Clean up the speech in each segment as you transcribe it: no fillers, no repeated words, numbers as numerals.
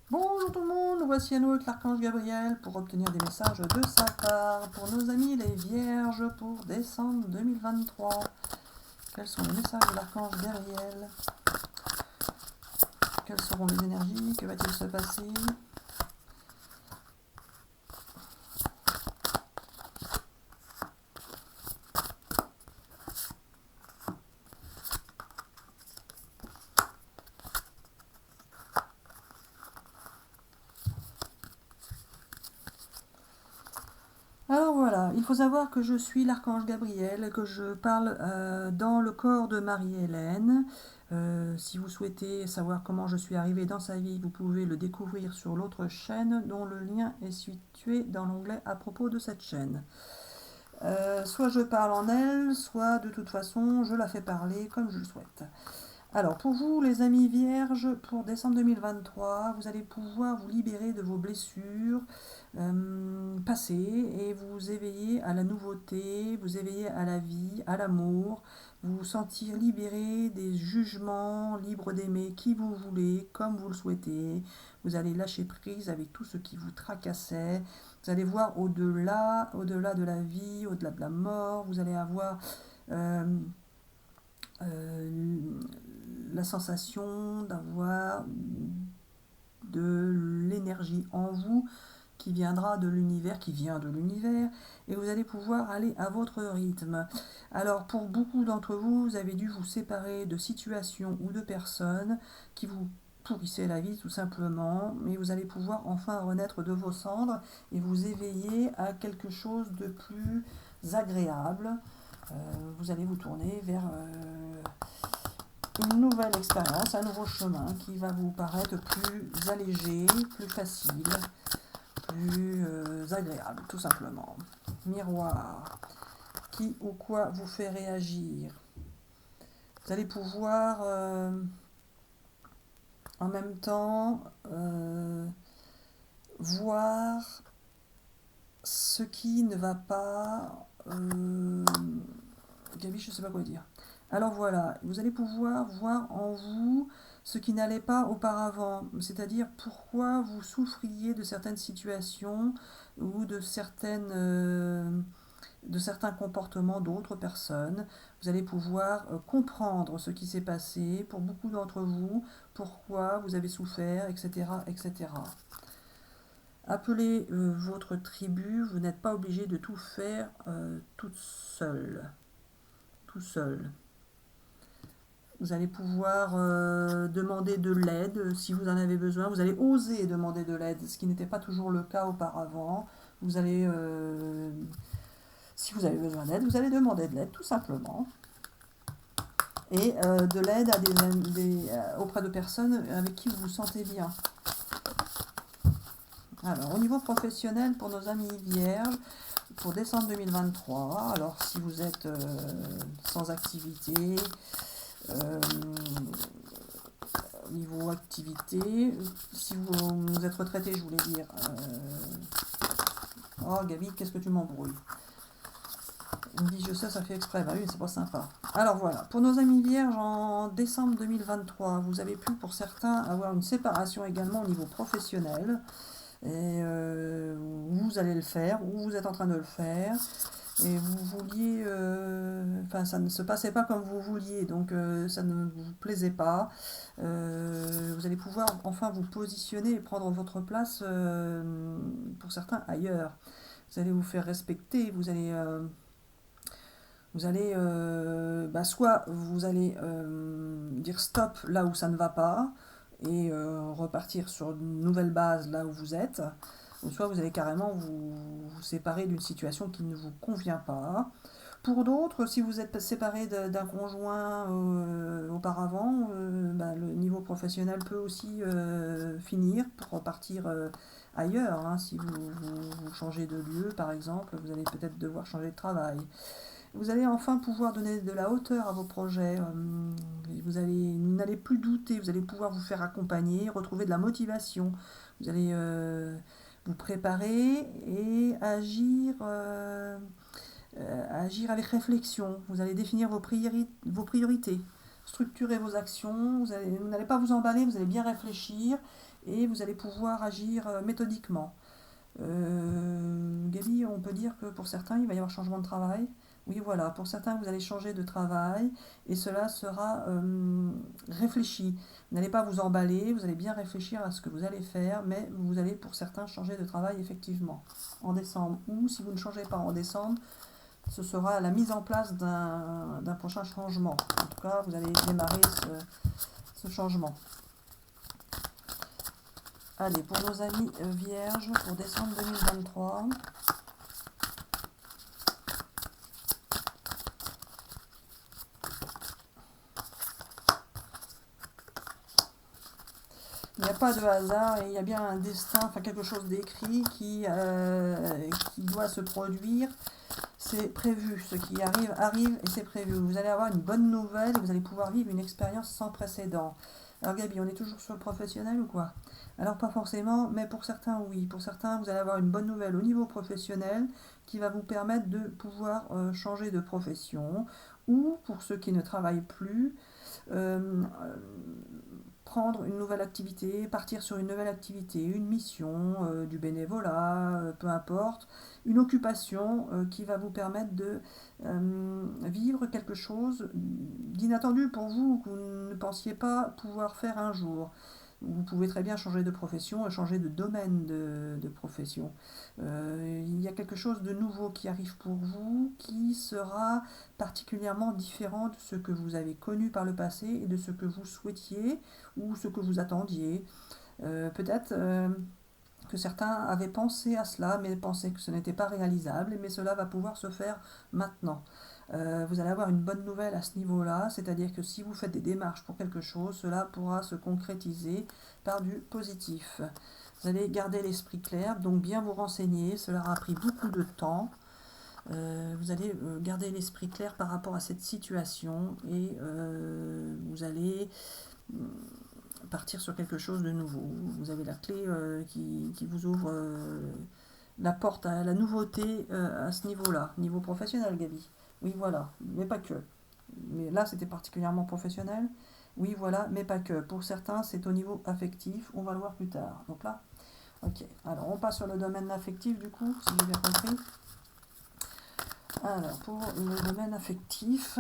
Bonjour tout le monde, voici à nous avec l'archange Gabriel pour obtenir des messages de sa part pour nos amis les vierges pour décembre 2023. Quels sont les messages de l'archange Gabriel? Quelles seront les énergies? Que va-t-il se passer? Alors voilà, il faut savoir que je suis l'archange Gabriel, que je parle dans le corps de Marie-Hélène. Si vous souhaitez savoir comment je suis arrivée dans sa vie, vous pouvez le découvrir sur l'autre chaîne dont le lien est situé dans l'onglet à propos de cette chaîne. Soit je parle en elle, soit de toute façon je la fais parler comme je le souhaite. Alors pour vous les amis vierges, pour décembre 2023, vous allez pouvoir vous libérer de vos blessures passées et vous éveiller à la nouveauté, vous éveiller à la vie, à l'amour, vous sentir libéré des jugements, libre d'aimer qui vous voulez, comme vous le souhaitez. Vous allez lâcher prise avec tout ce qui vous tracassait. Vous allez voir au-delà, au-delà de la vie, au-delà de la mort. Vous allez avoir euh, euh, la sensation d'avoir de l'énergie en vous qui viendra de l'univers, qui vient de l'univers, et vous allez pouvoir aller à votre rythme. Alors pour beaucoup d'entre vous, vous avez dû vous séparer de situations ou de personnes qui vous pourrissaient la vie tout simplement, mais vous allez pouvoir enfin renaître de vos cendres et vous éveiller à quelque chose de plus agréable. Vous allez vous tourner vers une nouvelle expérience, un nouveau chemin qui va vous paraître plus allégé, plus facile, plus agréable, tout simplement. Miroir, qui ou quoi vous fait réagir. Vous allez pouvoir en même temps voir ce qui ne va pas. Gabi, je ne sais pas quoi dire. Alors voilà, vous allez pouvoir voir en vous ce qui n'allait pas auparavant, c'est-à-dire pourquoi vous souffriez de certaines situations ou de certains comportements d'autres personnes. Vous allez pouvoir comprendre ce qui s'est passé pour beaucoup d'entre vous, pourquoi vous avez souffert, etc. etc. Appelez votre tribu, vous n'êtes pas obligé de tout faire toute seule, tout seul. Vous allez pouvoir demander de l'aide si vous en avez besoin. Vous allez oser demander de l'aide, ce qui n'était pas toujours le cas auparavant. Vous allez, si vous avez besoin d'aide, vous allez demander de l'aide tout simplement. Et de l'aide auprès de personnes avec qui vous vous sentez bien. Alors, au niveau professionnel, pour nos amis vierges, pour décembre 2023, alors si vous êtes sans activité, au niveau activité, si vous êtes retraité, je voulais dire. Oh Gabi, qu'est-ce que tu m'embrouilles? Il me dit je sais, ça fait exprès. Bah oui, c'est pas sympa. Alors voilà, pour nos amis vierges, en décembre 2023, vous avez pu pour certains avoir une séparation également au niveau professionnel. Et vous allez le faire, ou vous êtes en train de le faire, et vous vouliez, enfin ça ne se passait pas comme vous vouliez, donc ça ne vous plaisait pas. Vous allez pouvoir enfin vous positionner et prendre votre place pour certains ailleurs. Vous allez vous faire respecter, soit vous allez dire stop là où ça ne va pas et repartir sur une nouvelle base là où vous êtes, ou soit vous allez carrément vous séparer d'une situation qui ne vous convient pas. Pour d'autres, si vous êtes séparé d'un conjoint auparavant, le niveau professionnel peut aussi finir pour repartir ailleurs. Hein. Si vous changez de lieu, par exemple, vous allez peut-être devoir changer de travail. Vous allez enfin pouvoir donner de la hauteur à vos projets. Vous n'allez plus douter, vous allez pouvoir vous faire accompagner, retrouver de la motivation. Vous allez vous préparer et agir avec réflexion. Vous allez définir vos priorités. structurer vos actions, vous n'allez pas vous emballer, vous allez bien réfléchir et vous allez pouvoir agir méthodiquement. Gabi, on peut dire que pour certains, il va y avoir changement de travail. Oui, voilà, pour certains, vous allez changer de travail et cela sera réfléchi. Vous n'allez pas vous emballer, vous allez bien réfléchir à ce que vous allez faire, mais vous allez pour certains changer de travail effectivement en décembre. Ou si vous ne changez pas en décembre, ce sera la mise en place d'un prochain changement. En tout cas, vous allez démarrer ce changement. Allez, pour nos amis vierges, pour décembre 2023. Il n'y a pas de hasard et il y a bien un destin, enfin quelque chose d'écrit qui doit se produire. C'est prévu, ce qui arrive, arrive et c'est prévu. Vous allez avoir une bonne nouvelle et vous allez pouvoir vivre une expérience sans précédent. Alors Gabi, on est toujours sur le professionnel ou quoi? Alors pas forcément, mais pour certains oui. Pour certains, vous allez avoir une bonne nouvelle au niveau professionnel qui va vous permettre de pouvoir changer de profession. Ou pour ceux qui ne travaillent plus, euh, prendre une nouvelle activité, partir sur une nouvelle activité, une mission, du bénévolat, peu importe, une occupation qui va vous permettre de vivre quelque chose d'inattendu pour vous, que vous ne pensiez pas pouvoir faire un jour. Vous pouvez très bien changer de profession et changer de domaine de profession. Il y a quelque chose de nouveau qui arrive pour vous qui sera particulièrement différent de ce que vous avez connu par le passé et de ce que vous souhaitiez ou ce que vous attendiez. Peut-être que certains avaient pensé à cela, mais pensaient que ce n'était pas réalisable, mais cela va pouvoir se faire maintenant. Vous allez avoir une bonne nouvelle à ce niveau-là, c'est-à-dire que si vous faites des démarches pour quelque chose, cela pourra se concrétiser par du positif. Vous allez garder l'esprit clair, donc bien vous renseigner, cela aura pris beaucoup de temps. Vous allez garder l'esprit clair par rapport à cette situation et vous allez partir sur quelque chose de nouveau. Vous avez la clé qui vous ouvre la porte à la nouveauté à ce niveau-là, niveau professionnel, Gabi. Oui, voilà, mais pas que. Mais là, c'était particulièrement professionnel. Oui, voilà, mais pas que. Pour certains, c'est au niveau affectif. On va le voir plus tard. Donc là, ok. Alors, on passe sur le domaine affectif, du coup, si j'ai bien compris. Alors, pour le domaine affectif,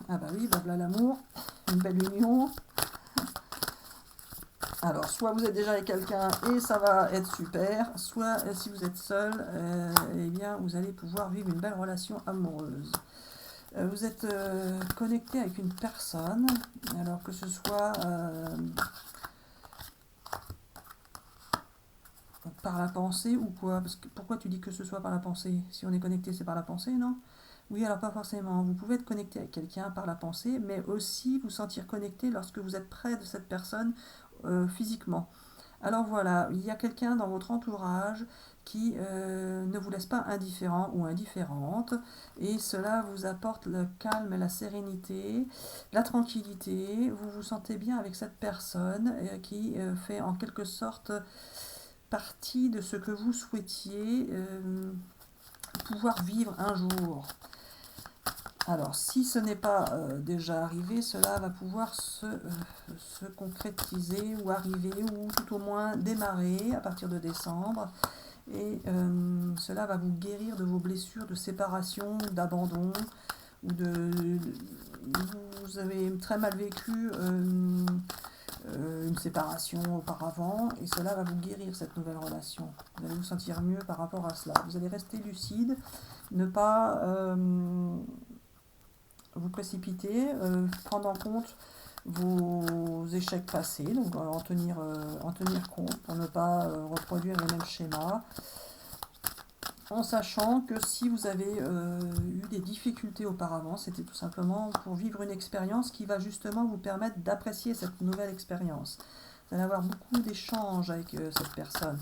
ah bah oui, blabla l'amour, une belle union. Alors, soit vous êtes déjà avec quelqu'un et ça va être super, soit si vous êtes seul, eh bien, vous allez pouvoir vivre une belle relation amoureuse. Vous êtes connecté avec une personne, alors que ce soit par la pensée ou quoi? Parce que, pourquoi tu dis que ce soit par la pensée? Si on est connecté, c'est par la pensée, non? Oui, alors pas forcément. Vous pouvez être connecté avec quelqu'un par la pensée, mais aussi vous sentir connecté lorsque vous êtes près de cette personne physiquement. Alors voilà, il y a quelqu'un dans votre entourage qui ne vous laisse pas indifférent ou indifférente et cela vous apporte le calme et la sérénité, la tranquillité. Vous vous sentez bien avec cette personne qui fait en quelque sorte partie de ce que vous souhaitiez pouvoir vivre un jour. Alors, si ce n'est pas déjà arrivé, cela va pouvoir se concrétiser ou arriver, ou tout au moins démarrer à partir de décembre. Et cela va vous guérir de vos blessures de séparation, d'abandon, ou vous avez très mal vécu une séparation auparavant, et cela va vous guérir cette nouvelle relation. Vous allez vous sentir mieux par rapport à cela. Vous allez rester lucide, ne pas vous précipiter, prendre en compte vos échecs passés, donc en tenir compte pour ne pas reproduire les mêmes schémas, en sachant que si vous avez eu des difficultés auparavant, c'était tout simplement pour vivre une expérience qui va justement vous permettre d'apprécier cette nouvelle expérience. Vous allez avoir beaucoup d'échanges avec cette personne.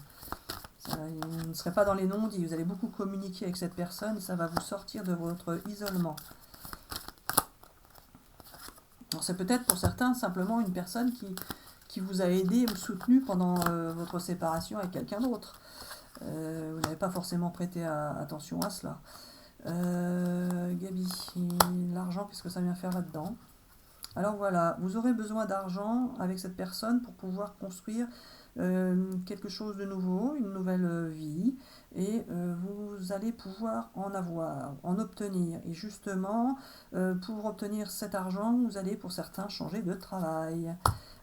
Vous ne serez pas dans les non-dits, vous allez beaucoup communiquer avec cette personne et ça va vous sortir de votre isolement. Alors c'est peut-être pour certains simplement une personne qui vous a aidé ou soutenu pendant votre séparation avec quelqu'un d'autre. Vous n'avez pas forcément prêté attention à cela. Gabi, l'argent, qu'est-ce que ça vient faire là-dedans? Alors voilà, vous aurez besoin d'argent avec cette personne pour pouvoir construire quelque chose de nouveau, une nouvelle vie, et vous allez pouvoir en avoir, en obtenir. Et justement, pour obtenir cet argent, vous allez pour certains changer de travail.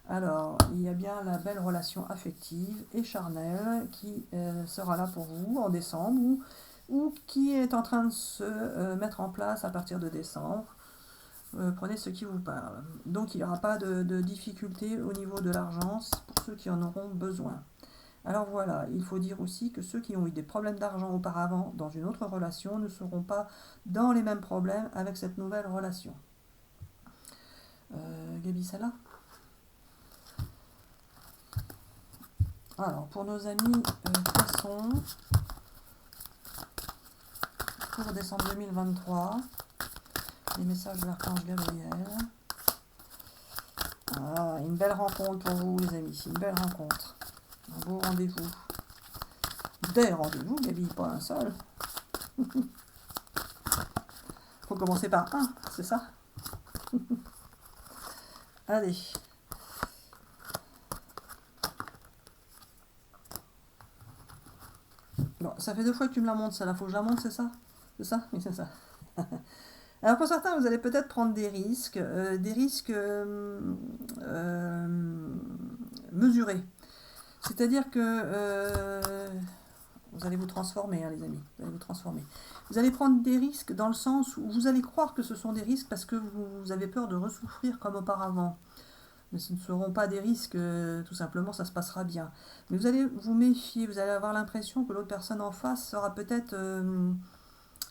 Alors, il y a bien la belle relation affective et charnelle qui sera là pour vous en décembre ou qui est en train de se mettre en place à partir de décembre. Prenez ce qui vous parle. Donc il n'y aura pas de difficulté au niveau de l'argent pour ceux qui en auront besoin. Alors voilà, il faut dire aussi que ceux qui ont eu des problèmes d'argent auparavant dans une autre relation ne seront pas dans les mêmes problèmes avec cette nouvelle relation. Gabi, celle-là. Alors pour nos amis poissons, pour décembre 2023, les messages de l'archange Gabriel. Ah, une belle rencontre pour vous les amis, une belle rencontre. Un beau rendez-vous. Des rendez-vous, Gabi, pas un seul. Faut commencer par un, c'est ça? Allez. Bon, ça fait 2 fois que tu me la montres, ça là, faut que je la montre, c'est ça? C'est ça? Oui, c'est ça. Alors pour certains, vous allez peut-être prendre des risques mesurés. C'est-à-dire que vous allez vous transformer, hein, les amis. Vous allez vous transformer. Vous allez prendre des risques dans le sens où vous allez croire que ce sont des risques parce que vous avez peur de ressouffrir comme auparavant. Mais ce ne seront pas des risques, tout simplement, ça se passera bien. Mais vous allez vous méfier, vous allez avoir l'impression que l'autre personne en face sera peut-être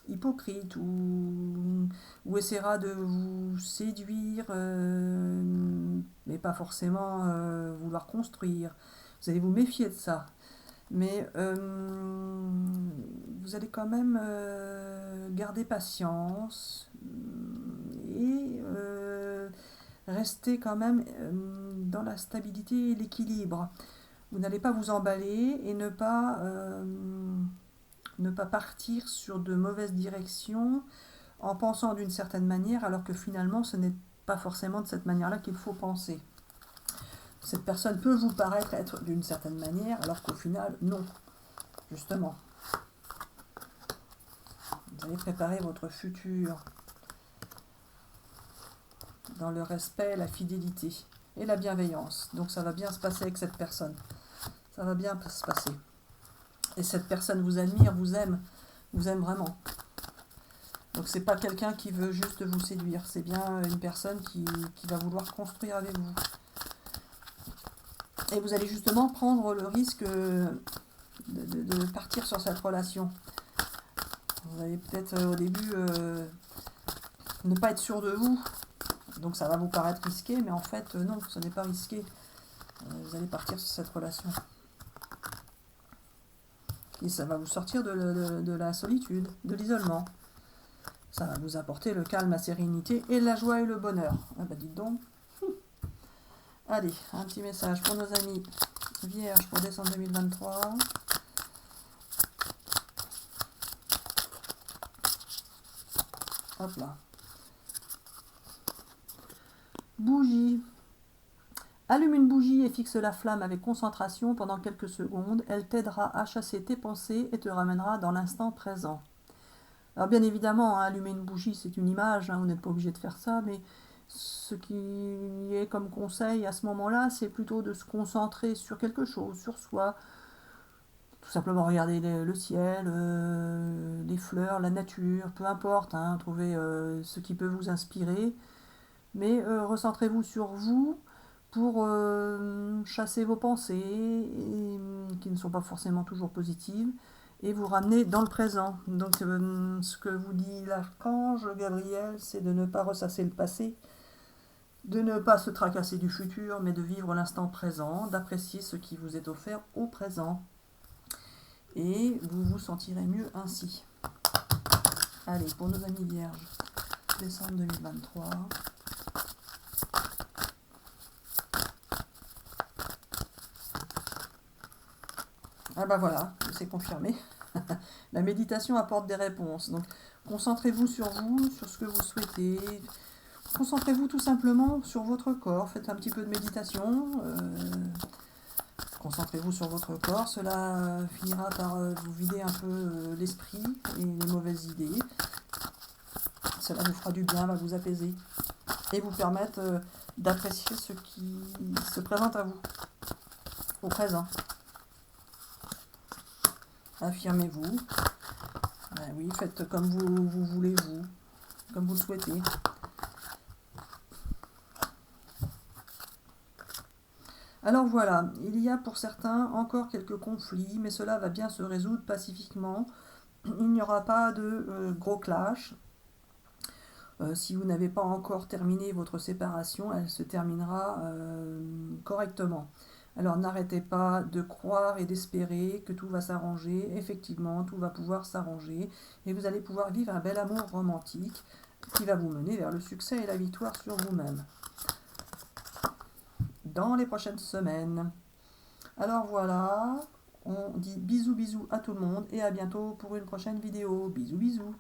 hypocrite ou essaiera de vous séduire, mais pas forcément vouloir construire. Vous allez vous méfier de ça. Mais vous allez quand même garder patience et rester quand même dans la stabilité et l'équilibre. Vous n'allez pas vous emballer et ne pas partir sur de mauvaises directions en pensant d'une certaine manière alors que finalement ce n'est pas forcément de cette manière-là qu'il faut penser. Cette personne peut vous paraître être d'une certaine manière alors qu'au final, non. Justement. Vous allez préparer votre futur dans le respect, la fidélité et la bienveillance. Donc ça va bien se passer avec cette personne. Ça va bien se passer. Et cette personne vous admire, vous aime vraiment. Donc c'est pas quelqu'un qui veut juste vous séduire, c'est bien une personne qui va vouloir construire avec vous. Et vous allez justement prendre le risque de partir sur cette relation. Vous allez peut-être au début ne pas être sûr de vous, donc ça va vous paraître risqué, mais en fait non, ce n'est pas risqué. Vous allez partir sur cette relation. Et ça va vous sortir de la solitude, de l'isolement. Ça va vous apporter le calme, la sérénité et la joie et le bonheur. Ah bah dites donc. Allez, un petit message pour nos amis vierges pour décembre 2023. Hop là. Bougie. Allume une bougie et fixe la flamme avec concentration pendant quelques secondes. Elle t'aidera à chasser tes pensées et te ramènera dans l'instant présent. Alors bien évidemment, hein, allumer une bougie, c'est une image, hein, vous n'êtes pas obligé de faire ça, mais ce qui est comme conseil à ce moment-là, c'est plutôt de se concentrer sur quelque chose, sur soi. Tout simplement regarder le ciel, les fleurs, la nature, peu importe, hein, trouver ce qui peut vous inspirer. Mais recentrez-vous sur vous pour chasser vos pensées qui ne sont pas forcément toujours positives et vous ramener dans le présent. Donc ce que vous dit l'archange Gabriel, c'est de ne pas ressasser le passé, de ne pas se tracasser du futur, mais de vivre l'instant présent, d'apprécier ce qui vous est offert au présent. Et vous vous sentirez mieux ainsi. Allez, pour nos amis vierges, décembre 2023. Ah bah voilà, c'est confirmé. La méditation apporte des réponses. Donc concentrez-vous sur vous, sur ce que vous souhaitez. Concentrez-vous tout simplement sur votre corps. Faites un petit peu de méditation. Concentrez-vous sur votre corps. Cela finira par vous vider un peu l'esprit et les mauvaises idées. Cela vous fera du bien, va vous apaiser et vous permettre d'apprécier ce qui se présente à vous au présent. Affirmez-vous. Oui, faites comme vous voulez, comme vous le souhaitez. Alors voilà, il y a pour certains encore quelques conflits, mais cela va bien se résoudre pacifiquement. Il n'y aura pas de gros clash. Si vous n'avez pas encore terminé votre séparation, elle se terminera correctement. Alors n'arrêtez pas de croire et d'espérer que tout va s'arranger. Effectivement, tout va pouvoir s'arranger et vous allez pouvoir vivre un bel amour romantique qui va vous mener vers le succès et la victoire sur vous-même dans les prochaines semaines. Alors voilà, on dit bisous bisous à tout le monde et à bientôt pour une prochaine vidéo. Bisous bisous.